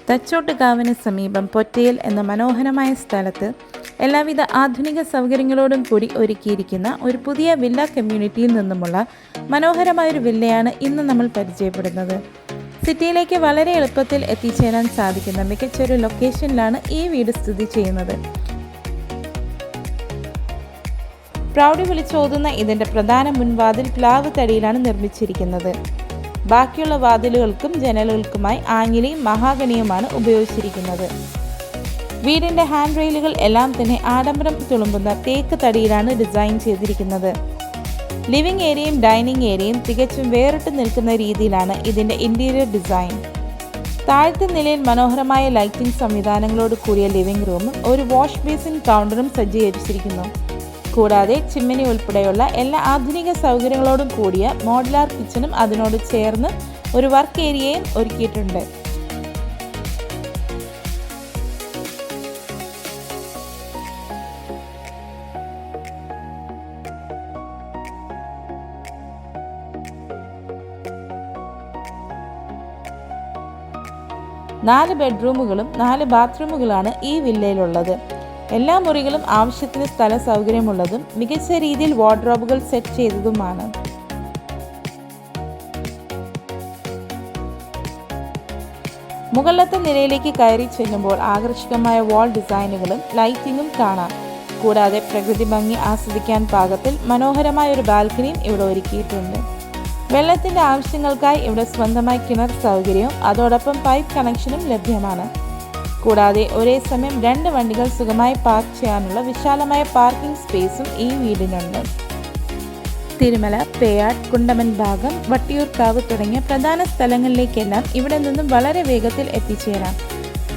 തച്ചോട്ടുകാവിന് സമീപം പൊറ്റയിൽ എന്ന മനോഹരമായ സ്ഥലത്ത് എല്ലാവിധ ആധുനിക സൗകര്യങ്ങളോടും കൂടി ഒരുക്കിയിരിക്കുന്ന ഒരു പുതിയ വില്ല കമ്മ്യൂണിറ്റിയിൽ നിന്നുമുള്ള മനോഹരമായൊരു വില്ലയാണ് ഇന്ന് നമ്മൾ പരിചയപ്പെടുന്നത്. സിറ്റിയിലേക്ക് വളരെ എളുപ്പത്തിൽ എത്തിച്ചേരാൻ സാധിക്കുന്ന മികച്ചൊരു ലൊക്കേഷനിലാണ് ഈ വീട് സ്ഥിതി ചെയ്യുന്നത്. പ്രൗഢി വിളിച്ചോതുന്ന ഇതിൻ്റെ പ്രധാന മുൻവാതിൽ പ്ലാവ് തടിയിലാണ് നിർമ്മിച്ചിരിക്കുന്നത്. ബാക്കിയുള്ള വാതിലുകൾക്കും ജനലുകൾക്കുമായി ആഞ്ഞിലിയും മഹാഗണിയുമാണ് ഉപയോഗിച്ചിരിക്കുന്നത്. വീടിൻ്റെ ഹാൻഡ് റെയിലുകൾ എല്ലാം തന്നെ ആഡംബരം തുളുമ്പുന്ന തേക്ക് തടിയിലാണ് ഡിസൈൻ ചെയ്തിരിക്കുന്നത്. ലിവിംഗ് ഏരിയയും ഡൈനിങ് ഏരിയയും തികച്ചും വേറിട്ട് നിൽക്കുന്ന രീതിയിലാണ് ഇതിൻ്റെ ഇൻറ്റീരിയർ ഡിസൈൻ. താഴത്തെ നിലയിൽ മനോഹരമായ ലൈറ്റിംഗ് സംവിധാനങ്ങളോട് കൂടിയ ലിവിംഗ് റൂമും ഒരു വാഷ് ബേസിൻ കൗണ്ടറും സജ്ജീകരിച്ചിരിക്കുന്നു. കൂടാതെ ചിമ്മിനി ഉൾപ്പെടെയുള്ള എല്ലാ ആധുനിക സൗകര്യങ്ങളോടും കൂടിയ മോഡുലാർ കിച്ചണും അതിനോട് ചേർന്ന് ഒരു വർക്ക് ഏരിയയും ഒരുക്കിയിട്ടുണ്ട്. നാല് ബെഡ്റൂമുകളും 4 ബാത്റൂമുകളാണ് ഈ വില്ലയിലുള്ളത്. എല്ലാ മുറികളും ആവശ്യത്തിന് സ്ഥല സൗകര്യമുള്ളതും മികച്ച രീതിയിൽ വാർഡ്രോബുകൾ സെറ്റ് ചെയ്തതുമാണ്. മുകളിലത്തെ നിലയിലേക്ക് കയറി ചെല്ലുമ്പോൾ ആകർഷകമായ വാൾ ഡിസൈനുകളും ലൈറ്റിങ്ങും കാണാം. കൂടാതെ പ്രകൃതി ഭംഗി ആസ്വദിക്കാൻ പാകത്തിൽ മനോഹരമായ ഒരു ബാൽക്കണിയും ഇവിടെ ഒരുക്കിയിട്ടുണ്ട്. വെള്ളത്തിൻ്റെ ആവശ്യങ്ങൾക്കായി ഇവിടെ സ്വന്തമായി കിണർ സൗകര്യവും അതോടൊപ്പം പൈപ്പ് കണക്ഷനും ലഭ്യമാണ്. കൂടാതെ ഒരേ സമയം 2 വണ്ടികൾ സുഖമായി പാർക്ക് ചെയ്യാനുള്ള വിശാലമായ പാർക്കിംഗ് സ്പേസും ഈ വീടിനുണ്ട്. തിരുമല, പേയാട്, കുണ്ടമൻ ഭാഗം, വട്ടിയൂർക്കാവ് തുടങ്ങിയ പ്രധാന സ്ഥലങ്ങളിലേക്കെല്ലാം ഇവിടെ നിന്നും വളരെ വേഗത്തിൽ എത്തിച്ചേരാം.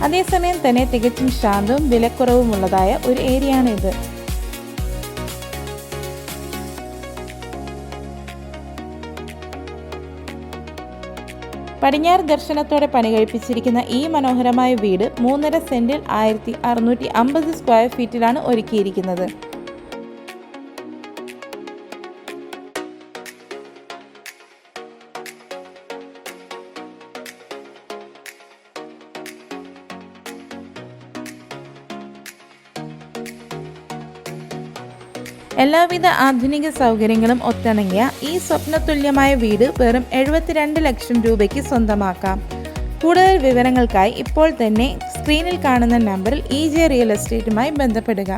അതേസമയം തന്നെ തികച്ചും ശാന്തവും വിലക്കുറവുമുള്ളതായ ഒരു ഏരിയയാണിത്. പടിഞ്ഞാറ് ദർശനത്തോടെ പണികഴിപ്പിച്ചിരിക്കുന്ന ഈ മനോഹരമായ വീട് 3.5 സെന്റിൽ 1650 സ്ക്വയർ ഫീറ്റിലാണ് ഒരുക്കിയിരിക്കുന്നത്. എല്ലാവിധ ആധുനിക സൗകര്യങ്ങളും ഒത്തിണങ്ങിയ ഈ സ്വപ്നതുല്യമായ വീട് വെറും 72 ലക്ഷം രൂപയ്ക്ക് സ്വന്തമാക്കാം. കൂടുതൽ വിവരങ്ങൾക്കായി ഇപ്പോൾ തന്നെ സ്ക്രീനിൽ കാണുന്ന നമ്പറിൽ EJ റിയൽ എസ്റ്റേറ്റുമായി ബന്ധപ്പെടുക.